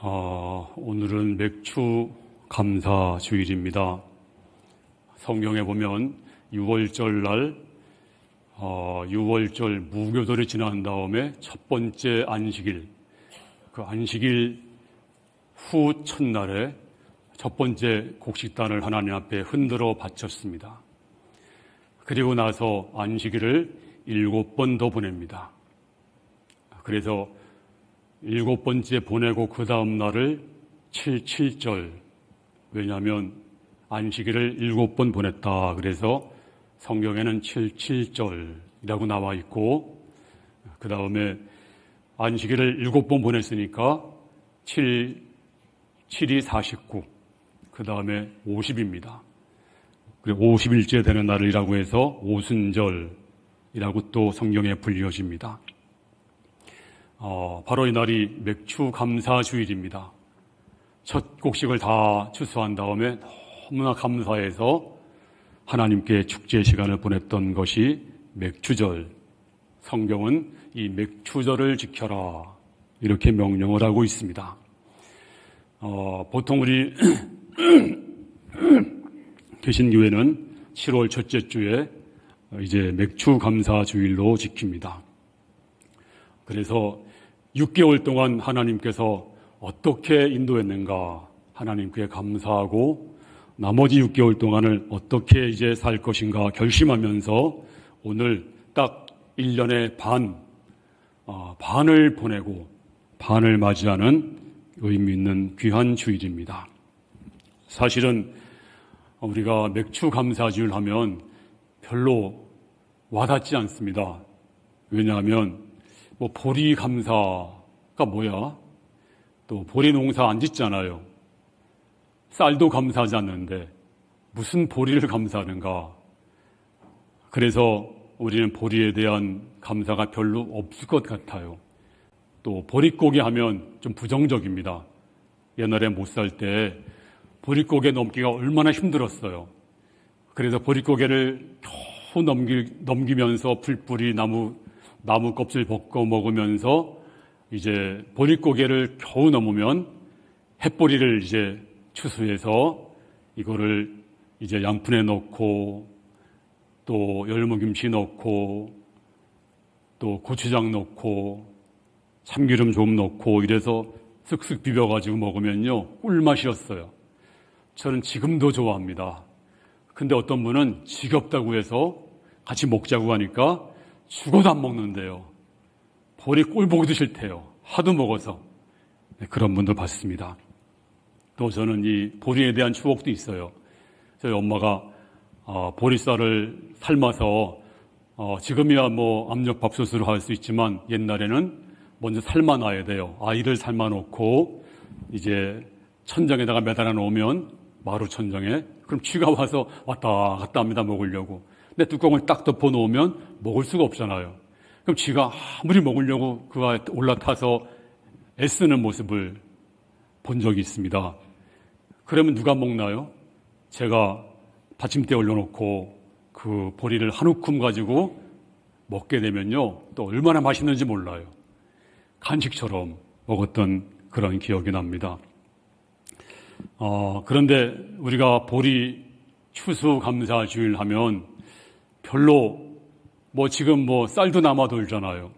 오늘은 맥추 감사 주일입니다. 성경에 보면 6월절 날 6월절 무교절이 지난 다음에 첫 번째 안식일, 그 안식일 후 첫날에 첫 번째 곡식단을 하나님 앞에 흔들어 바쳤습니다. 그리고 나서 안식일을 7번 더 보냅니다. 그래서 7번째 보내고 그 다음 날을 7.7절, 왜냐하면 안식일을 7번 보냈다. 그래서 성경에는 7.7절이라고 나와 있고, 그 다음에 안식일을 7번 보냈으니까 7이 49, 그 다음에 50입니다. 그리고 50일째 되는 날이라고 해서 오순절이라고 또 성경에 불려집니다. 바로 이 날이 맥추 감사 주일입니다. 첫 곡식을 다 추수한 다음에 너무나 감사해서 하나님께 축제 시간을 보냈던 것이 맥추절. 성경은 이 맥추절을 지켜라 이렇게 명령을 하고 있습니다. 보통 우리 개신교회는 7월 첫째 주에 이제 맥추 감사 주일로 지킵니다. 그래서 6개월 동안 하나님께서 어떻게 인도했는가 하나님께 감사하고 나머지 6개월 동안을 어떻게 이제 살 것인가 결심하면서 오늘 딱 1년의 반을 보내고 반을 맞이하는 의미 있는 귀한 주일입니다. 사실은 우리가 맥추 감사주일 하면 별로 와닿지 않습니다. 왜냐하면 보리 감사가 뭐야? 또 보리 농사 안 짓잖아요. 쌀도 감사하지 않는데 무슨 보리를 감사하는가? 그래서 우리는 보리에 대한 감사가 별로 없을 것 같아요. 또 보릿고개 하면 좀 부정적입니다. 옛날에 못 살 때 보릿고개 넘기가 얼마나 힘들었어요. 그래서 보릿고개를 겨우 넘기면서 풀뿌리 나무 껍질 벗고 먹으면서 이제 보릿고개를 겨우 넘으면 햇보리를 이제 추수해서 이거를 이제 양푼에 넣고 또 열무김치 넣고 또 고추장 넣고 참기름 좀 넣고 이래서 쓱쓱 비벼가지고 먹으면요 꿀맛이었어요. 저는 지금도 좋아합니다. 근데 어떤 분은 지겹다고 해서 같이 먹자고 하니까 죽어도 안 먹는데요. 보리 꼴 보기도 싫대요. 하도 먹어서. 그런 분도 봤습니다. 또 저는 이 보리에 대한 추억도 있어요. 저희 엄마가 보리쌀을 삶아서 지금이야 압력밥솥으로 할 수 있지만 옛날에는 먼저 삶아놔야 돼요. 아이를 삶아놓고 이제 천장에다가 매달아 놓으면 마루 천장에 그럼 쥐가 와서 왔다 갔다 합니다. 먹으려고. 근데 뚜껑을 딱 덮어 놓으면 먹을 수가 없잖아요. 그럼 쥐가 아무리 먹으려고 그 안에 올라타서 애쓰는 모습을 본 적이 있습니다. 그러면 누가 먹나요? 제가 받침대에 올려놓고 그 보리를 한 움큼 가지고 먹게 되면요 또 얼마나 맛있는지 몰라요. 간식처럼 먹었던 그런 기억이 납니다. 그런데 우리가 보리 추수 감사 주일 하면 별로 지금 쌀도 남아 돌잖아요.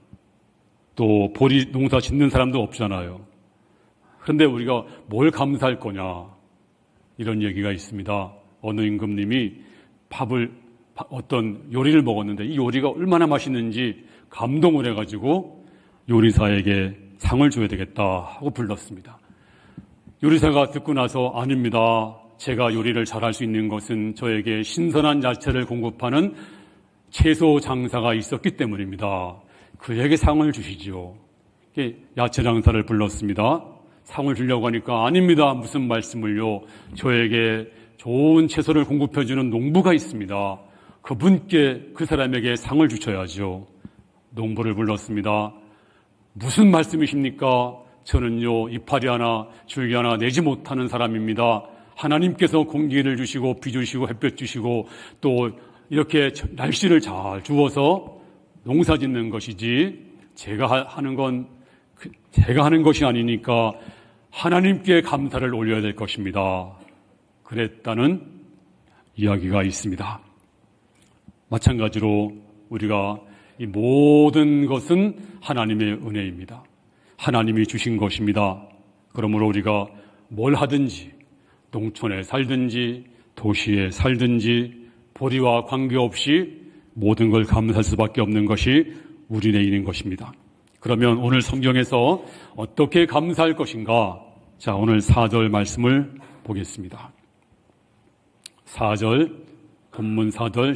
또 보리 농사 짓는 사람도 없잖아요. 그런데 우리가 뭘 감사할 거냐 이런 얘기가 있습니다. 어느 임금님이 어떤 요리를 먹었는데 이 요리가 얼마나 맛있는지 감동을 해가지고 요리사에게 상을 줘야 되겠다 하고 불렀습니다. 요리사가 듣고 나서 아닙니다. 제가 요리를 잘할 수 있는 것은 저에게 신선한 야채를 공급하는 채소 장사가 있었기 때문입니다. 그에게 상을 주시지요. 야채 장사를 불렀습니다. 상을 주려고 하니까 아닙니다. 무슨 말씀을요. 저에게 좋은 채소를 공급해주는 농부가 있습니다. 그 사람에게 상을 주셔야죠. 농부를 불렀습니다. 무슨 말씀이십니까? 저는요 이파리 하나 줄기 하나 내지 못하는 사람입니다. 하나님께서 공기를 주시고 비 주시고 햇볕 주시고 또 이렇게 날씨를 잘 주어서 농사 짓는 것이지 제가 하는 것이 아니니까 하나님께 감사를 올려야 될 것입니다. 그랬다는 이야기가 있습니다. 마찬가지로 우리가 이 모든 것은 하나님의 은혜입니다. 하나님이 주신 것입니다. 그러므로 우리가 뭘 하든지, 농촌에 살든지 도시에 살든지 보리와 관계없이 모든 걸 감사할 수밖에 없는 것이 우리네인인 것입니다. 그러면 오늘 성경에서 어떻게 감사할 것인가? 자, 오늘 4절 말씀을 보겠습니다. 4절, 본문 4절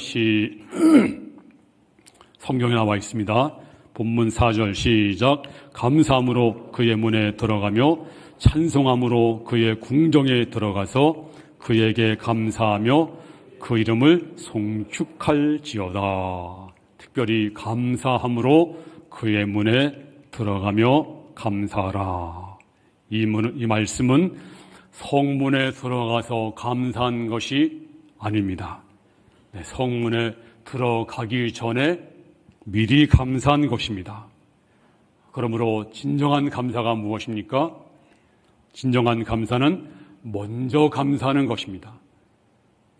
성경에 나와 있습니다. 본문 4절 시작. 감사함으로 그의 문에 들어가며 찬송함으로 그의 궁정에 들어가서 그에게 감사하며 그 이름을 송축할지어다. 특별히 감사함으로 그의 문에 들어가며 감사하라. 이 말씀은 성문에 들어가서 감사한 것이 아닙니다. 성문에 들어가기 전에 미리 감사한 것입니다. 그러므로 진정한 감사가 무엇입니까? 진정한 감사는 먼저 감사하는 것입니다.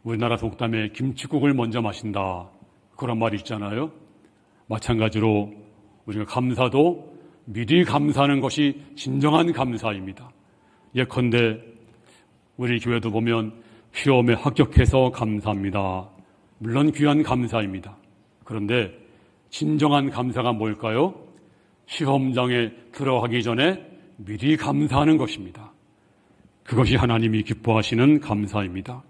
우리나라 속담에 김칫국을 먼저 마신다, 그런 말이 있잖아요. 마찬가지로 우리가 감사도 미리 감사하는 것이 진정한 감사입니다. 예컨대 우리 교회도 보면 시험에 합격해서 감사합니다. 물론 귀한 감사입니다. 그런데 진정한 감사가 뭘까요? 시험장에 들어가기 전에 미리 감사하는 것입니다. 그것이 하나님이 기뻐하시는 감사입니다.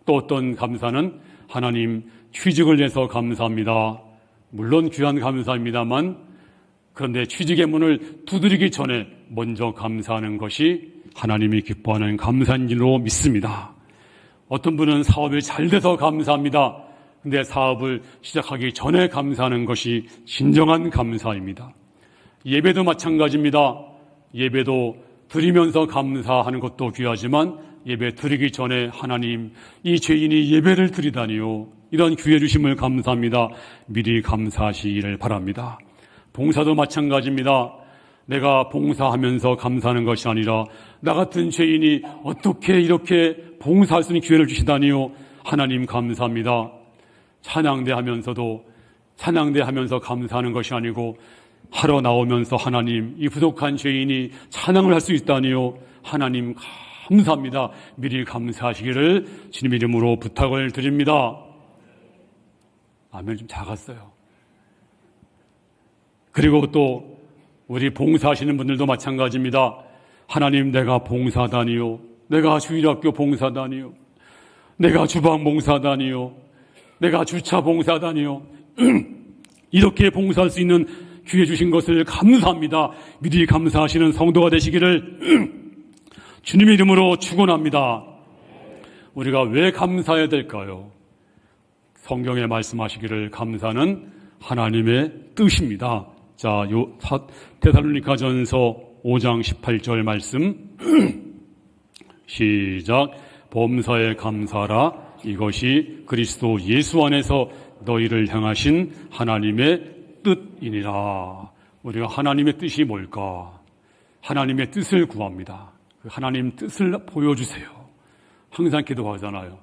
또 어떤 감사는 하나님 취직을 해서 감사합니다. 물론 귀한 감사입니다만, 그런데 취직의 문을 두드리기 전에 먼저 감사하는 것이 하나님이 기뻐하는 감사인 줄로 믿습니다. 어떤 분은 사업이 잘 돼서 감사합니다. 근데 사업을 시작하기 전에 감사하는 것이 진정한 감사입니다. 예배도 마찬가지입니다. 예배도 드리면서 감사하는 것도 귀하지만 예배 드리기 전에 하나님, 이 죄인이 예배를 드리다니요, 이런 기회 주심을 감사합니다. 미리 감사하시기를 바랍니다. 봉사도 마찬가지입니다. 내가 봉사하면서 감사하는 것이 아니라 나 같은 죄인이 어떻게 이렇게 봉사할 수 있는 기회를 주시다니요, 하나님 감사합니다. 찬양대 하면서 감사하는 것이 아니고 하러 나오면서 하나님, 이 부족한 죄인이 찬양을 할 수 있다니요, 하나님 감사합니다. 미리 감사하시기를 주님 이름으로 부탁을 드립니다. 아멘. 좀 작았어요. 그리고 또 우리 봉사하시는 분들도 마찬가지입니다. 하나님, 내가 봉사다니요, 내가 주일학교 봉사다니요, 내가 주방 봉사다니요, 내가 주차 봉사다니요, 이렇게 봉사할 수 있는 기회 주신 것을 감사합니다. 미리 감사하시는 성도가 되시기를 주님의 이름으로 축원합니다. 우리가 왜 감사해야 될까요? 성경에 말씀하시기를 감사는 하나님의 뜻입니다. 자, 데살로니가전서 5장 18절 말씀 시작. 범사에 감사하라. 이것이 그리스도 예수 안에서 너희를 향하신 하나님의 뜻이니라. 우리가 하나님의 뜻이 뭘까? 하나님의 뜻을 구합니다. 하나님 뜻을 보여주세요. 항상 기도하잖아요.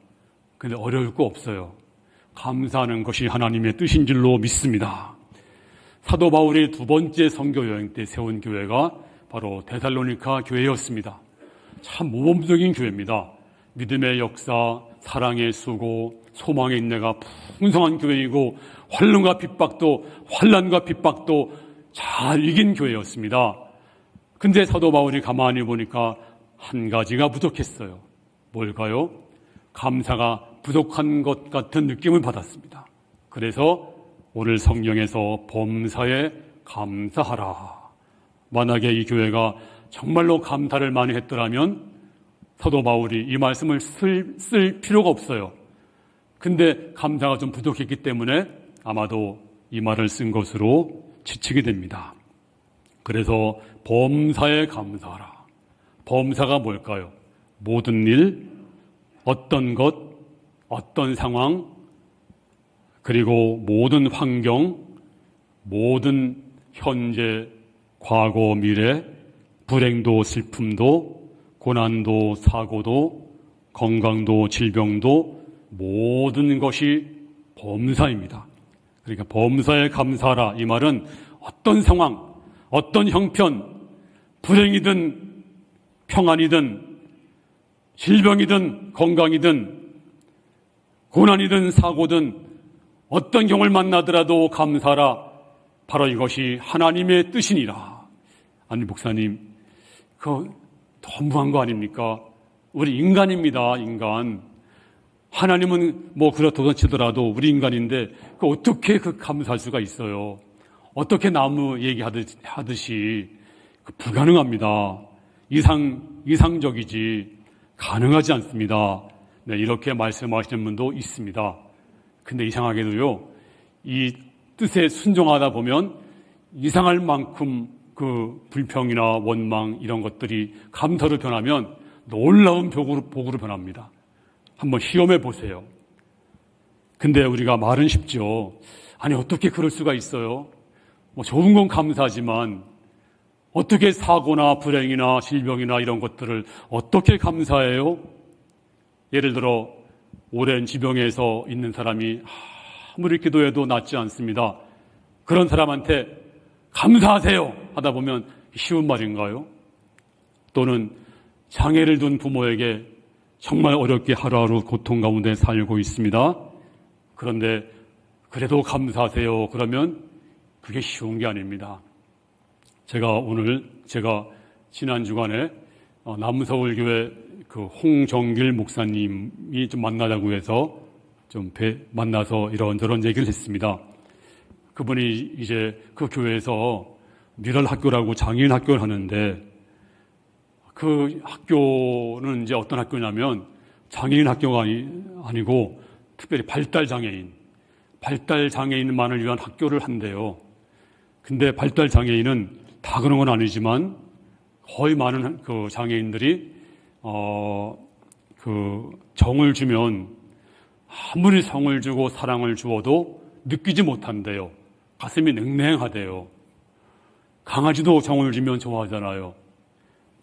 근데 어려울 거 없어요. 감사하는 것이 하나님의 뜻인 줄로 믿습니다. 사도 바울이 두 번째 선교 여행 때 세운 교회가 바로 데살로니가 교회였습니다. 참 모범적인 교회입니다. 믿음의 역사, 사랑의 수고, 소망의 인내가 풍성한 교회이고 환란과 핍박도 잘 이긴 교회였습니다. 근데 사도 바울이 가만히 보니까 한 가지가 부족했어요. 뭘까요? 감사가 부족한 것 같은 느낌을 받았습니다. 그래서 오늘 성경에서 범사에 감사하라. 만약에 이 교회가 정말로 감사를 많이 했더라면 사도 바울이 이 말씀을 쓸 필요가 없어요. 근데 감사가 좀 부족했기 때문에 아마도 이 말을 쓴 것으로 지치게 됩니다. 그래서 범사에 감사하라. 범사가 뭘까요? 모든 일, 어떤 것, 어떤 상황, 그리고 모든 환경, 모든 현재, 과거, 미래, 불행도 슬픔도 고난도 사고도 건강도 질병도 모든 것이 범사입니다. 그러니까 범사에 감사하라. 이 말은 어떤 상황, 어떤 형편, 불행이든 평안이든 질병이든 건강이든 고난이든 사고든 어떤 경우를 만나더라도 감사하라. 바로 이것이 하나님의 뜻이니라. 아니 목사님, 그거 너무한 거 아닙니까? 우리 인간입니다. 인간. 하나님은 뭐 그렇다고 치더라도 우리 인간인데 그 어떻게 그 감사할 수가 있어요? 어떻게 나무 얘기하듯이 그 불가능합니다. 이상적이지 가능하지 않습니다. 네, 이렇게 말씀하시는 분도 있습니다. 근데 이상하게도요, 이 뜻에 순종하다 보면 이상할 만큼 그 불평이나 원망 이런 것들이 감사로 변하면 놀라운 복으로 변합니다. 한번 시험해 보세요. 근데 우리가 말은 쉽죠. 아니 어떻게 그럴 수가 있어요? 뭐 좋은 건 감사하지만 어떻게 사고나 불행이나 질병이나 이런 것들을 어떻게 감사해요? 예를 들어 오랜 지병에서 있는 사람이 아무리 기도해도 낫지 않습니다. 그런 사람한테 감사하세요 하다 보면 쉬운 말인가요? 또는 장애를 둔 부모에게 정말 어렵게 하루하루 고통 가운데 살고 있습니다. 그런데 그래도 감사하세요 그러면 그게 쉬운 게 아닙니다. 제가 지난 주간에 남서울교회 그 홍정길 목사님이 좀 만나자고 해서 만나서 이런저런 얘기를 했습니다. 그분이 이제 그 교회에서 미랄 학교라고 장애인 학교를 하는데 그 학교는 이제 어떤 학교냐면 장애인 학교가 아니고 특별히 발달 장애인만을 위한 학교를 한대요. 근데 발달 장애인은 다 그런 건 아니지만 거의 많은 그 장애인들이 그 정을 주면 아무리 성을 주고 사랑을 주어도 느끼지 못한대요. 가슴이 냉랭하대요. 강아지도 정을 주면 좋아하잖아요.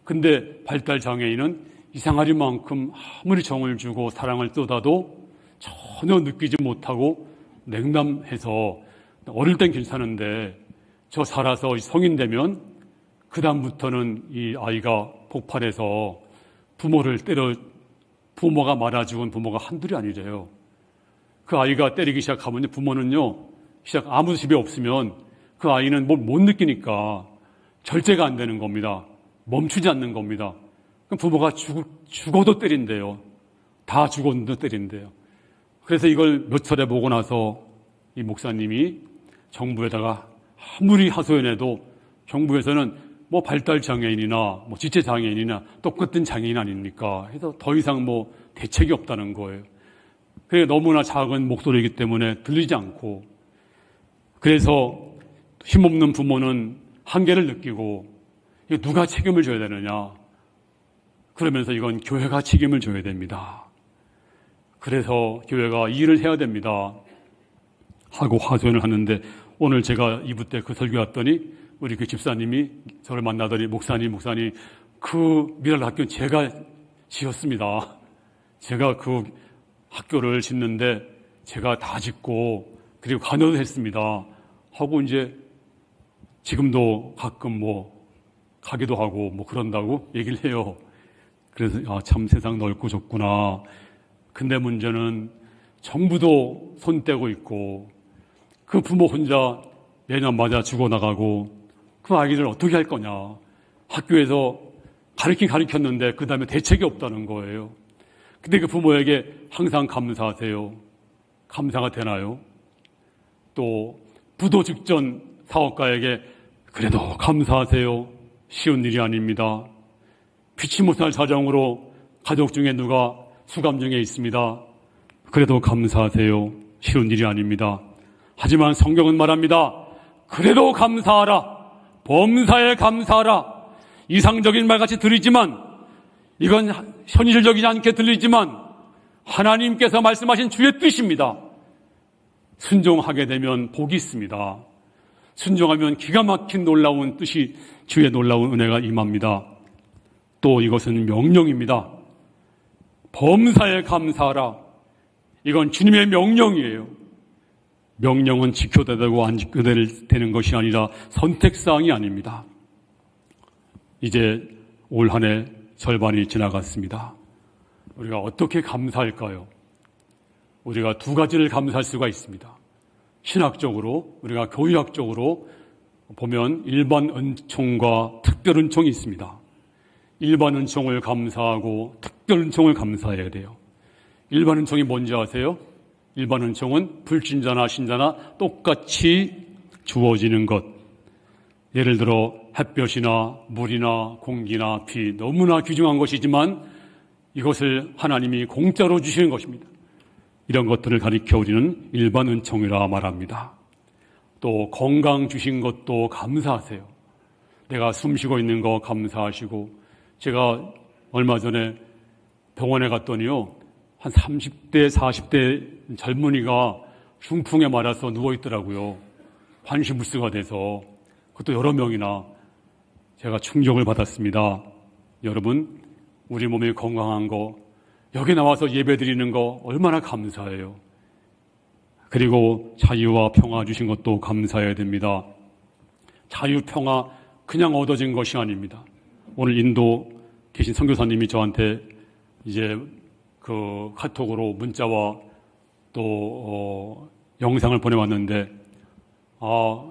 근데 발달 장애인은 이상하리만큼 아무리 정을 주고 사랑을 쏟아도 전혀 느끼지 못하고 냉담해서 어릴 땐 괜찮은데 저 살아서 성인 되면 그 다음부터는 이 아이가 폭발해서 부모가 말아 죽은 부모가 한둘이 아니래요. 그 아이가 때리기 시작하면 부모는요, 아무 집에 없으면 그 아이는 뭘 못 느끼니까 절제가 안 되는 겁니다. 멈추지 않는 겁니다. 그럼 부모가 죽어도 때린대요. 다 죽었는데 때린대요. 그래서 이걸 몇 차례 보고 나서 이 목사님이 정부에다가 아무리 하소연해도 정부에서는 뭐 발달 장애인이나 뭐 지체 장애인이나 똑같은 장애인 아닙니까? 해서 더 이상 뭐 대책이 없다는 거예요. 그게 너무나 작은 목소리이기 때문에 들리지 않고, 그래서 힘없는 부모는 한계를 느끼고 이거 누가 책임을 져야 되느냐? 그러면서 이건 교회가 책임을 져야 됩니다. 그래서 교회가 이 일을 해야 됩니다. 하고 하소연을 하는데, 오늘 제가 2부 때 그 설교 왔더니 우리 그 집사님이 저를 만나더니 목사님 그 미랄 학교는 제가 지었습니다. 제가 그 학교를 짓는데 제가 다 짓고 그리고 관여도 했습니다. 하고 이제 지금도 가끔 뭐 가기도 하고 뭐 그런다고 얘기를 해요. 그래서 참 세상 넓고 좁구나. 근데 문제는 정부도 손 떼고 있고 그 부모 혼자 매년마다 죽어나가고 그 아기를 어떻게 할 거냐. 학교에서 가르쳤는데 그 다음에 대책이 없다는 거예요. 근데 그 부모에게 항상 감사하세요. 감사가 되나요? 또 부도 직전 사업가에게 그래도 감사하세요. 쉬운 일이 아닙니다. 피치 못할 사정으로 가족 중에 누가 수감 중에 있습니다. 그래도 감사하세요. 쉬운 일이 아닙니다. 하지만 성경은 말합니다. 그래도 감사하라. 범사에 감사하라. 이상적인 말같이 들리지만, 이건 현실적이지 않게 들리지만 하나님께서 말씀하신 주의 뜻입니다. 순종하게 되면 복이 있습니다. 순종하면 기가 막힌 놀라운 뜻이 주의 놀라운 은혜가 임합니다. 또 이것은 명령입니다. 범사에 감사하라. 이건 주님의 명령이에요. 명령은 지켜야 되고 안 지켜야 되는 것이 아니라 선택사항이 아닙니다. 이제 올 한 해 절반이 지나갔습니다. 우리가 어떻게 감사할까요? 우리가 두 가지를 감사할 수가 있습니다. 신학적으로, 우리가 교육학적으로 보면 일반 은총과 특별 은총이 있습니다. 일반 은총을 감사하고 특별 은총을 감사해야 돼요. 일반 은총이 뭔지 아세요? 일반 은총은 불신자나 신자나 똑같이 주어지는 것. 예를 들어 햇볕이나 물이나 공기나 비, 너무나 귀중한 것이지만 이것을 하나님이 공짜로 주시는 것입니다. 이런 것들을 가리켜 우리는 일반 은총이라 말합니다. 또 건강 주신 것도 감사하세요. 내가 숨 쉬고 있는 거 감사하시고, 제가 얼마 전에 병원에 갔더니요, 한 30대, 40대 젊은이가 중풍에 맞아서 누워있더라고요. 환시불수가 돼서. 그것도 여러 명이나. 제가 충격을 받았습니다. 여러분, 우리 몸이 건강한 거, 여기 나와서 예배 드리는 거 얼마나 감사해요. 그리고 자유와 평화 주신 것도 감사해야 됩니다. 자유, 평화 그냥 얻어진 것이 아닙니다. 오늘 인도 계신 선교사님이 저한테 이제 그 카톡으로 문자와 또 영상을 보내왔는데,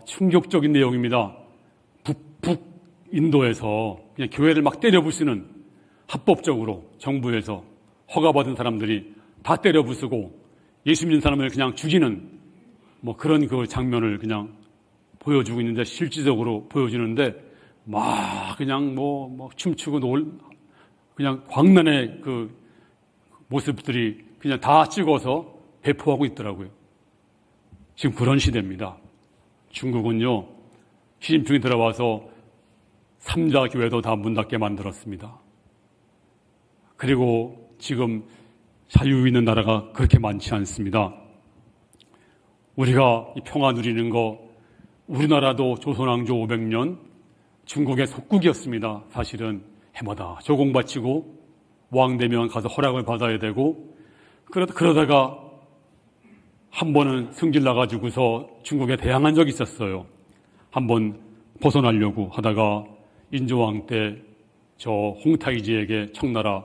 충격적인 내용입니다. 북인도에서 그냥 교회를 막 때려 부수는, 합법적으로 정부에서 허가받은 사람들이 다 때려 부수고 예수 믿는 사람을 그냥 죽이는 뭐 그런 그 장면을 그냥 보여주고 있는데, 실질적으로 보여주는데 막 그냥 뭐 춤추고 그냥 광란의 그 모습들이 그냥 다 찍어서 배포하고 있더라고요. 지금 그런 시대입니다. 중국은요, 시진핑이 들어와서 3자 교회도 다 문 닫게 만들었습니다. 그리고 지금 자유 있는 나라가 그렇게 많지 않습니다. 우리가 이 평화 누리는 거, 우리나라도 조선왕조 500년 중국의 속국이었습니다. 사실은 해마다 조공 바치고 왕 되면 가서 허락을 받아야 되고, 그러다가 한 번은 승질 나가지고서 중국에 대항한 적이 있었어요. 한번 벗어나려고 하다가 인조왕 때 저 홍타이지에게 청나라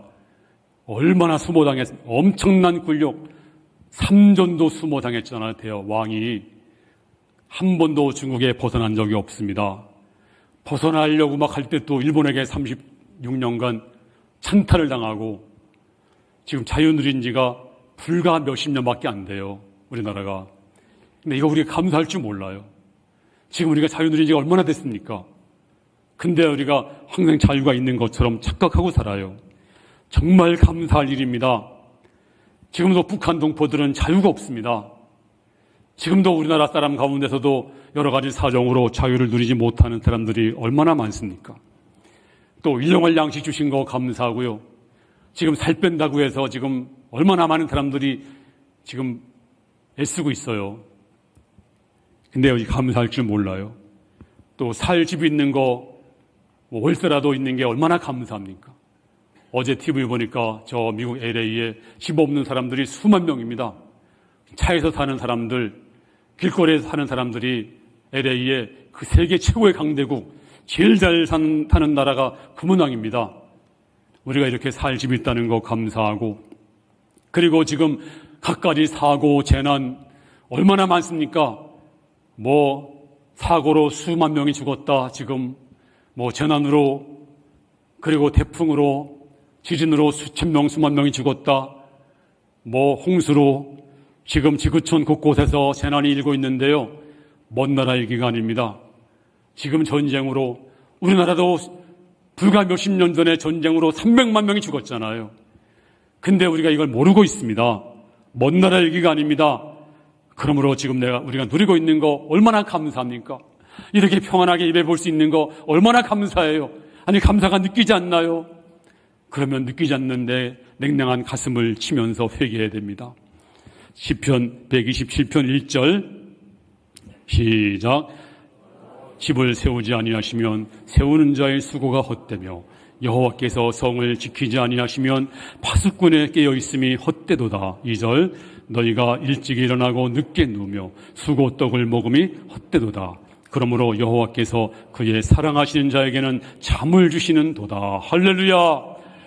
얼마나 수모당했, 엄청난 굴욕, 3전도 수모당했잖아요. 왕이 한 번도 중국에 벗어난 적이 없습니다. 벗어나려고 막 할 때 또 일본에게 36년간 찬탈을 당하고, 지금 자유 누린 지가 불과 몇십 년밖에 안 돼요, 우리나라가. 근데 이거 우리가 감사할 줄 몰라요. 지금 우리가 자유 누린 지가 얼마나 됐습니까? 근데 우리가 항상 자유가 있는 것처럼 착각하고 살아요. 정말 감사할 일입니다. 지금도 북한 동포들은 자유가 없습니다. 지금도 우리나라 사람 가운데서도 여러 가지 사정으로 자유를 누리지 못하는 사람들이 얼마나 많습니까? 또 일용할 양식 주신 거 감사하고요. 지금 살 뺀다고 해서 지금 얼마나 많은 사람들이 지금 애쓰고 있어요. 근데 여기 감사할 줄 몰라요. 또 살 집 있는 거, 월세라도 있는 게 얼마나 감사합니까? 어제 TV 보니까 저 미국 LA에 집 없는 사람들이 수만 명입니다. 차에서 사는 사람들, 길거리에서 사는 사람들이 LA에 그 세계 최고의 강대국, 제일 잘 사는 나라가 그 문항입니다. 우리가 이렇게 살 집이 있다는 거 감사하고, 그리고 지금 각가지 사고, 재난 얼마나 많습니까? 사고로 수만 명이 죽었다. 지금 재난으로, 그리고 태풍으로, 지진으로 수천 명, 수만 명이 죽었다. 홍수로 지금 지구촌 곳곳에서 재난이 일고 있는데요. 먼 나라 얘기가 아닙니다. 지금 전쟁으로, 우리나라도 불과 몇십 년 전에 전쟁으로 300만 명이 죽었잖아요. 근데 우리가 이걸 모르고 있습니다. 먼 나라 얘기가 아닙니다. 그러므로 지금 우리가 누리고 있는 거 얼마나 감사합니까? 이렇게 평안하게 예배 볼 수 있는 거 얼마나 감사해요. 아니, 감사가 느끼지 않나요? 그러면 느끼지 않는데 냉랭한 가슴을 치면서 회개해야 됩니다. 시편 127편 1절 시작. 집을 세우지 아니하시면 세우는 자의 수고가 헛되며 여호와께서 성을 지키지 아니하시면 파수꾼에 깨어 있음이 헛되도다. 2절 너희가 일찍 일어나고 늦게 누우며 수고 떡을 먹음이 헛되도다. 그러므로 여호와께서 그의 사랑하시는 자에게는 잠을 주시는 도다. 할렐루야.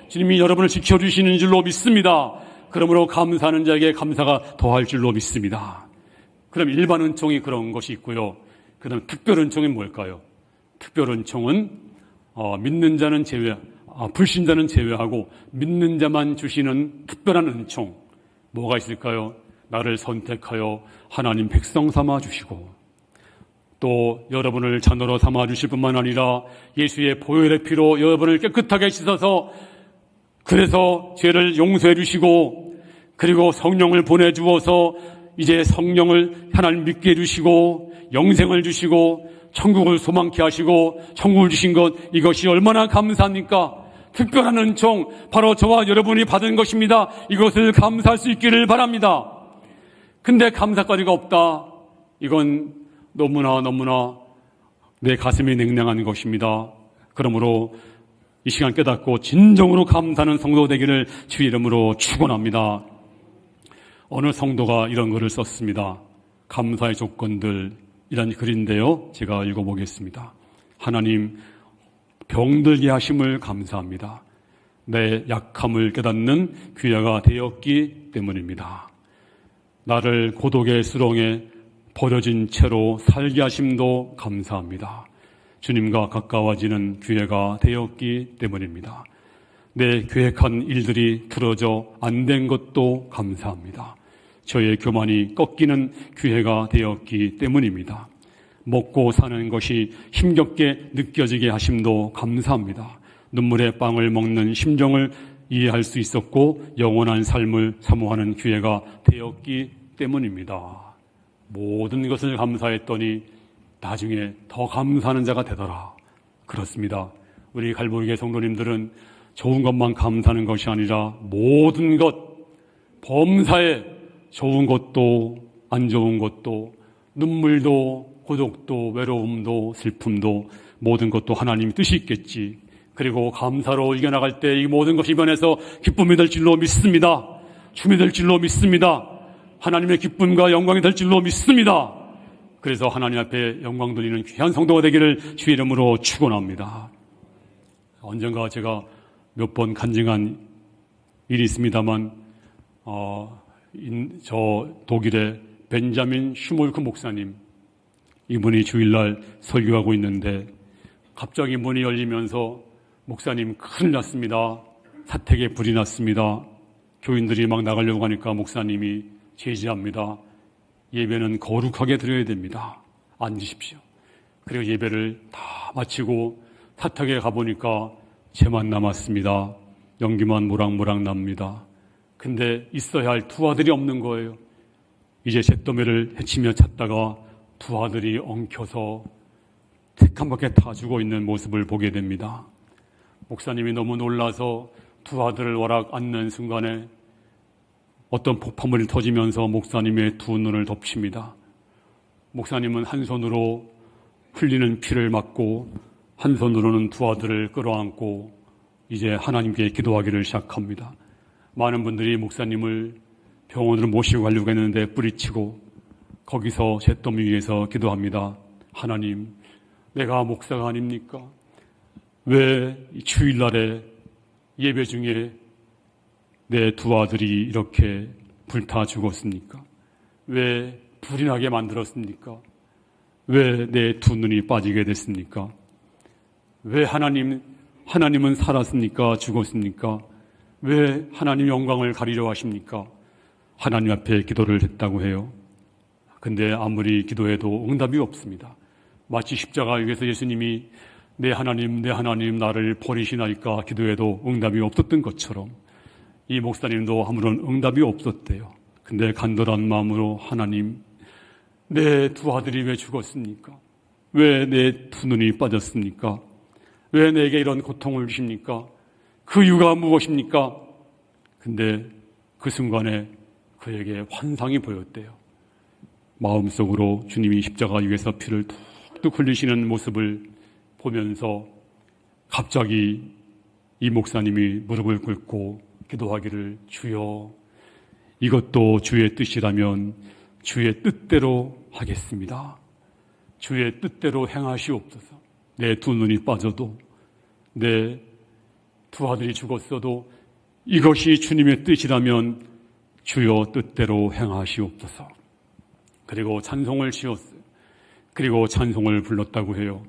주님이 여러분을 지켜주시는 줄로 믿습니다. 그러므로 감사하는 자에게 감사가 더할 줄로 믿습니다. 그럼 일반 은총이 그런 것이 있고요. 그 다음 특별 은총이 뭘까요? 특별 은총은 믿는 자는 불신자는 제외하고 믿는 자만 주시는 특별한 은총. 뭐가 있을까요? 나를 선택하여 하나님 백성 삼아 주시고 또 여러분을 자녀로 삼아 주실 뿐만 아니라 예수의 보혈의 피로 여러분을 깨끗하게 씻어서 그래서 죄를 용서해 주시고 그리고 성령을 보내주어서 이제 성령을 하나님 믿게 해주시고 영생을 주시고 천국을 소망케 하시고 천국을 주신 것, 이것이 얼마나 감사합니까? 특별한 은총, 바로 저와 여러분이 받은 것입니다. 이것을 감사할 수 있기를 바랍니다. 근데 감사거리가 없다. 이건 너무나 내 가슴이 냉랭한 것입니다. 그러므로 이 시간 깨닫고 진정으로 감사하는 성도 되기를 주 이름으로 축원합니다. 어느 성도가 이런 글을 썼습니다. 감사의 조건들이란 글인데요. 제가 읽어보겠습니다. 하나님, 병들게 하심을 감사합니다. 내 약함을 깨닫는 귀하가 되었기 때문입니다. 나를 고독의 수렁에 버려진 채로 살게 하심도 감사합니다. 주님과 가까워지는 기회가 되었기 때문입니다. 내 계획한 일들이 틀어져 안 된 것도 감사합니다. 저의 교만이 꺾이는 기회가 되었기 때문입니다. 먹고 사는 것이 힘겹게 느껴지게 하심도 감사합니다. 눈물의 빵을 먹는 심정을 이해할 수 있었고 영원한 삶을 사모하는 기회가 되었기 때문입니다. 모든 것을 감사했더니 나중에 더 감사하는 자가 되더라. 그렇습니다. 우리 갈보리교 성도님들은 좋은 것만 감사하는 것이 아니라 모든 것, 범사에 좋은 것도 안 좋은 것도 눈물도 고독도 외로움도 슬픔도 모든 것도 하나님의 뜻이 있겠지. 그리고 감사로 이겨나갈 때 이 모든 것이 이번에서 기쁨이 될 줄로 믿습니다. 춤이 될 줄로 믿습니다. 하나님의 기쁨과 영광이 될 줄로 믿습니다. 그래서 하나님 앞에 영광 돌리는 귀한 성도가 되기를 주 이름으로 축원합니다. 언젠가 제가 몇 번 간증한 일이 있습니다만 저 독일의 벤자민 슈몰크 목사님, 이분이 주일날 설교하고 있는데 갑자기 문이 열리면서 목사님 큰일 났습니다. 사택에 불이 났습니다. 교인들이 막 나가려고 하니까 목사님이 제지합니다. 예배는 거룩하게 드려야 됩니다. 앉으십시오. 그리고 예배를 다 마치고 사택에 가보니까 제만 남았습니다. 연기만 모락모락 납니다. 근데 있어야 할 두 아들이 없는 거예요. 이제 잿더미를 헤치며 찾다가 두 아들이 엉켜서 택한 바퀴 타 죽어 있는 모습을 보게 됩니다. 목사님이 너무 놀라서 두 아들을 와락 안는 순간에 어떤 폭파물이 터지면서 목사님의 두 눈을 덮칩니다. 목사님은 한 손으로 흘리는 피를 막고 한 손으로는 두 아들을 끌어안고 이제 하나님께 기도하기를 시작합니다. 많은 분들이 목사님을 병원으로 모시고 가려고 했는데 뿌리치고 거기서 잿더미 위에서 기도합니다. 하나님, 내가 목사가 아닙니까? 왜 주일날에 예배 중에 내 두 아들이 이렇게 불타 죽었습니까? 왜 불이 나게 만들었습니까? 왜 내 두 눈이 빠지게 됐습니까? 왜 하나님은 살았습니까? 죽었습니까? 왜 하나님 영광을 가리려 하십니까? 하나님 앞에 기도를 했다고 해요. 근데 아무리 기도해도 응답이 없습니다. 마치 십자가 위에서 예수님이 내 하나님 나를 버리시나이까 기도해도 응답이 없었던 것처럼 이 목사님도 아무런 응답이 없었대요. 근데 간절한 마음으로 하나님, 내 두 아들이 왜 죽었습니까? 왜 내 두 눈이 빠졌습니까? 왜 내게 이런 고통을 주십니까? 그 이유가 무엇입니까? 근데 그 순간에 그에게 환상이 보였대요. 마음속으로 주님이 십자가 위에서 피를 툭툭 뚝뚝 흘리시는 모습을 보면서 갑자기 이 목사님이 무릎을 꿇고 기도하기를, 주여, 이것도 주의 뜻이라면 주의 뜻대로 하겠습니다. 주의 뜻대로 행하시옵소서. 내 두 눈이 빠져도, 내 두 아들이 죽었어도 이것이 주님의 뜻이라면 주여 뜻대로 행하시옵소서. 그리고 찬송을 지었어요. 그리고 찬송을 불렀다고 해요.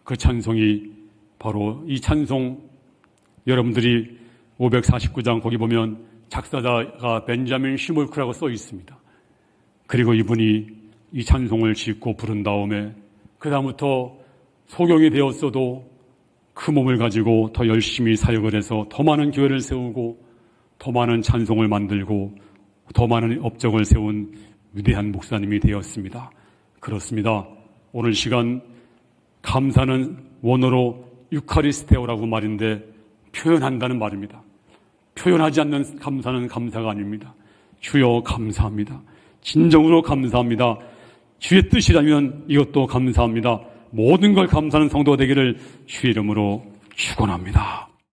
그 찬송이 바로 이 찬송, 여러분들이 549장 거기 보면 작사자가 벤자민 시몰크라고 써 있습니다. 그리고 이분이 이 찬송을 짓고 부른 다음에 그 다음부터 소경이 되었어도 그 몸을 가지고 더 열심히 사역을 해서 더 많은 교회를 세우고 더 많은 찬송을 만들고 더 많은 업적을 세운 위대한 목사님이 되었습니다. 그렇습니다. 오늘 시간 감사는 원어로 유카리스테오라고 말인데 표현한다는 말입니다. 표현하지 않는 감사는 감사가 아닙니다. 주여 감사합니다. 진정으로 감사합니다. 주의 뜻이라면 이것도 감사합니다. 모든 걸 감사하는 성도가 되기를 주의 이름으로 축원합니다.